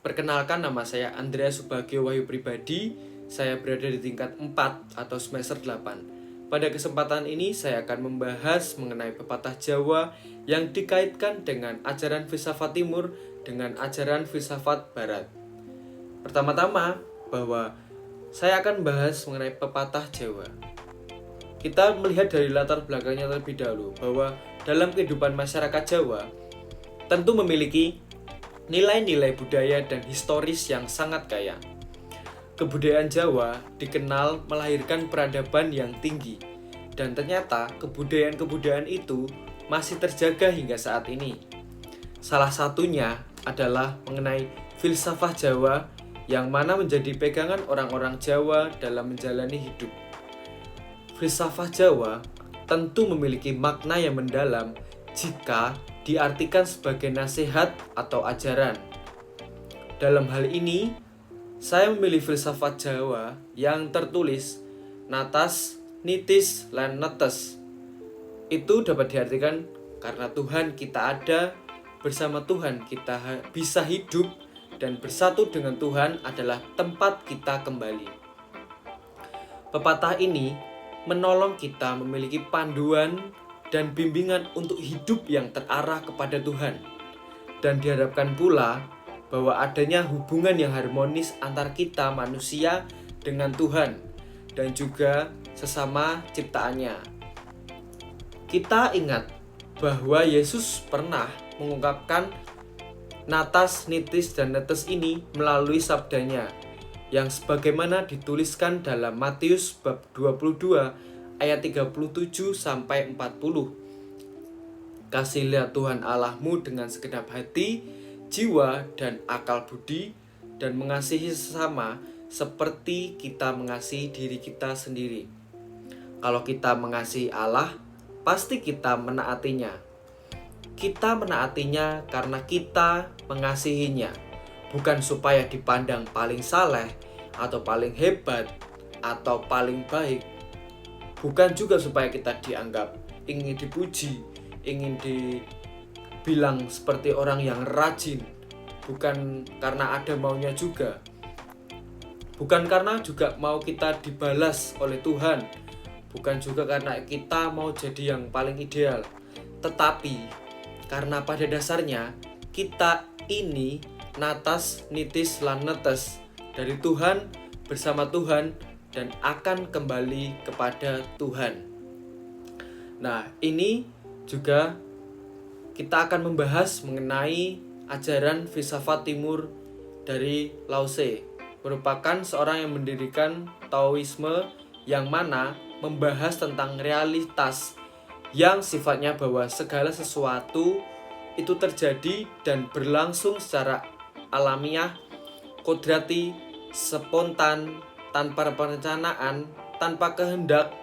Perkenalkan, nama saya Andreas Subagio Wahyu Pribadi. Saya berada di tingkat 4 atau semester 8. Pada kesempatan ini saya akan membahas mengenai pepatah Jawa yang dikaitkan dengan ajaran filsafat timur dengan ajaran filsafat barat. Pertama-tama, bahwa saya akan bahas mengenai pepatah Jawa. Kita melihat dari latar belakangnya terlebih dahulu, bahwa dalam kehidupan masyarakat Jawa tentu memiliki nilai-nilai budaya dan historis yang sangat kaya. Kebudayaan Jawa dikenal melahirkan peradaban yang tinggi, dan ternyata kebudayaan-kebudayaan itu masih terjaga hingga saat ini. Salah satunya adalah mengenai filsafat Jawa yang mana menjadi pegangan orang-orang Jawa dalam menjalani hidup. Filsafat Jawa tentu memiliki makna yang mendalam jika diartikan sebagai nasihat atau ajaran. Dalam hal ini, saya memilih filsafat Jawa yang tertulis natas, nitis, lan netes. Itu dapat diartikan karena Tuhan kita ada, bersama Tuhan kita bisa hidup, dan bersatu dengan Tuhan adalah tempat kita kembali. Pepatah ini menolong kita memiliki panduan dan bimbingan untuk hidup yang terarah kepada Tuhan. Dan diharapkan pula bahwa adanya hubungan yang harmonis antar kita manusia dengan Tuhan dan juga sesama ciptaannya. Kita ingat bahwa Yesus pernah mengungkapkan natas, nitis, dan netes ini melalui sabdanya yang sebagaimana dituliskan dalam Matius bab 22 ayat 37 sampai 40. Kasihlah Tuhan Allahmu dengan segenap hati, jiwa, dan akal budi, dan mengasihi sesama seperti kita mengasihi diri kita sendiri. Kalau kita mengasihi Allah, pasti kita menaatinya. Kita menaatinya karena kita mengasihinya, bukan supaya dipandang paling saleh, atau paling hebat, atau paling baik. Bukan juga supaya kita dianggap ingin dipuji, ingin dibilang seperti orang yang rajin. Bukan karena ada maunya juga. Bukan karena juga mau kita dibalas oleh Tuhan. Bukan juga karena kita mau jadi yang paling ideal. Tetapi karena pada dasarnya kita ini natas, nitis, lan netes dari Tuhan, bersama Tuhan, dan akan kembali kepada Tuhan. Nah, ini juga kita akan membahas mengenai ajaran filsafat timur dari Lao Tse, merupakan seorang yang mendirikan Taoisme yang mana membahas tentang realitas yang sifatnya bahwa segala sesuatu itu terjadi dan berlangsung secara alamiah, kodrati, spontan, tanpa perencanaan, tanpa kehendak,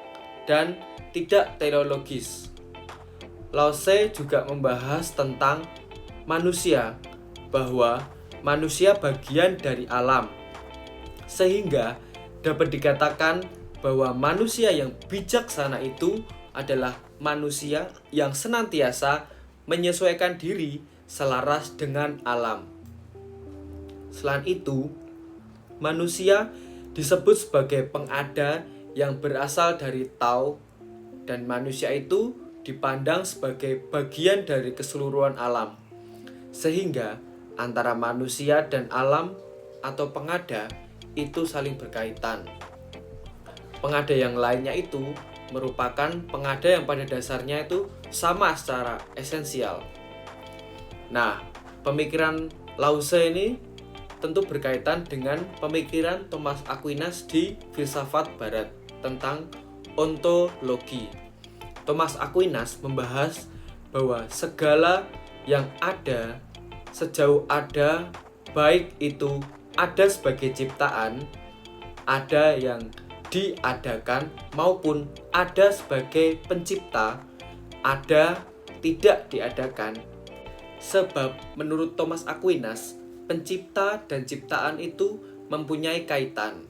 dan tidak teleologis. Lao Tse juga membahas tentang manusia, bahwa manusia bagian dari alam, sehingga dapat dikatakan bahwa manusia yang bijaksana itu adalah manusia yang senantiasa menyesuaikan diri selaras dengan alam. Selain itu, manusia disebut sebagai pengada yang berasal dari Tao, dan manusia itu dipandang sebagai bagian dari keseluruhan alam. Sehingga antara manusia dan alam atau pengada itu saling berkaitan. Pengada yang lainnya itu merupakan pengada yang pada dasarnya itu sama secara esensial. Nah, pemikiran Lao Tse ini tentu berkaitan dengan pemikiran Thomas Aquinas di filsafat barat tentang ontologi. Thomas Aquinas membahas bahwa segala yang ada, sejauh ada, baik itu ada sebagai ciptaan, ada yang diadakan, maupun ada sebagai pencipta, ada tidak diadakan. Sebab menurut Thomas Aquinas, pencipta dan ciptaan itu mempunyai kaitan.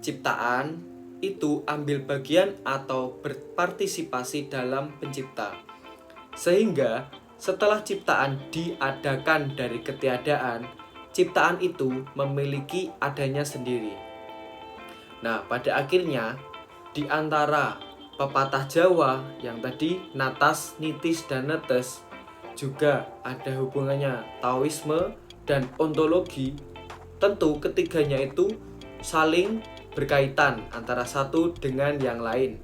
Ciptaan itu ambil bagian atau berpartisipasi dalam pencipta. Sehingga setelah ciptaan diadakan dari ketiadaan, ciptaan itu memiliki adanya sendiri. Nah, pada akhirnya di antara pepatah Jawa yang tadi natas, nitis, dan netes juga ada hubungannya Taoisme dan ontologi. Tentu ketiganya itu saling berkaitan antara satu dengan yang lain.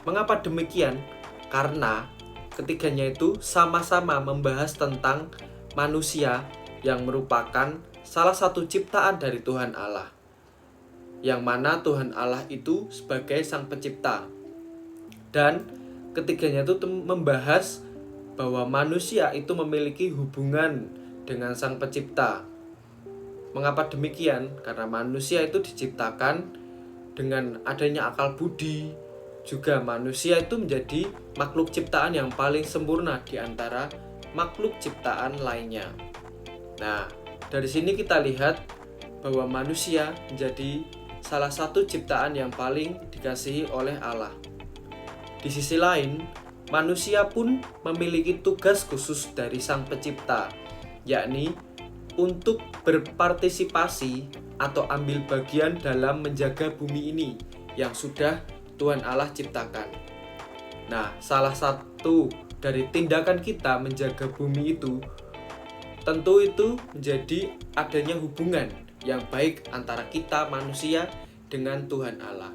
Mengapa demikian? Karena ketiganya itu sama-sama membahas tentang manusia yang merupakan salah satu ciptaan dari Tuhan Allah, yang mana Tuhan Allah itu sebagai sang pencipta. Dan ketiganya itu membahas bahwa manusia itu memiliki hubungan dengan sang pencipta. Mengapa demikian? Karena manusia itu diciptakan dengan adanya akal budi. Juga manusia itu menjadi makhluk ciptaan yang paling sempurna di antara makhluk ciptaan lainnya. Nah, dari sini kita lihat bahwa manusia menjadi salah satu ciptaan yang paling dikasihi oleh Allah. Di sisi lain, manusia pun memiliki tugas khusus dari sang pencipta, yakni untuk berpartisipasi atau ambil bagian dalam menjaga bumi ini yang sudah Tuhan Allah ciptakan. Nah, salah satu dari tindakan kita menjaga bumi itu, tentu itu menjadi adanya hubungan yang baik antara kita manusia dengan Tuhan Allah.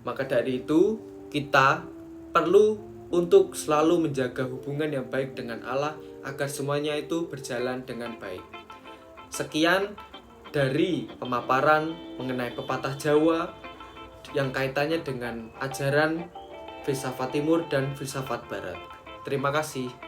Maka dari itu, kita perlu untuk selalu menjaga hubungan yang baik dengan Allah agar semuanya itu berjalan dengan baik. Sekian dari pemaparan mengenai pepatah Jawa yang kaitannya dengan ajaran filsafat timur dan filsafat barat. Terima kasih.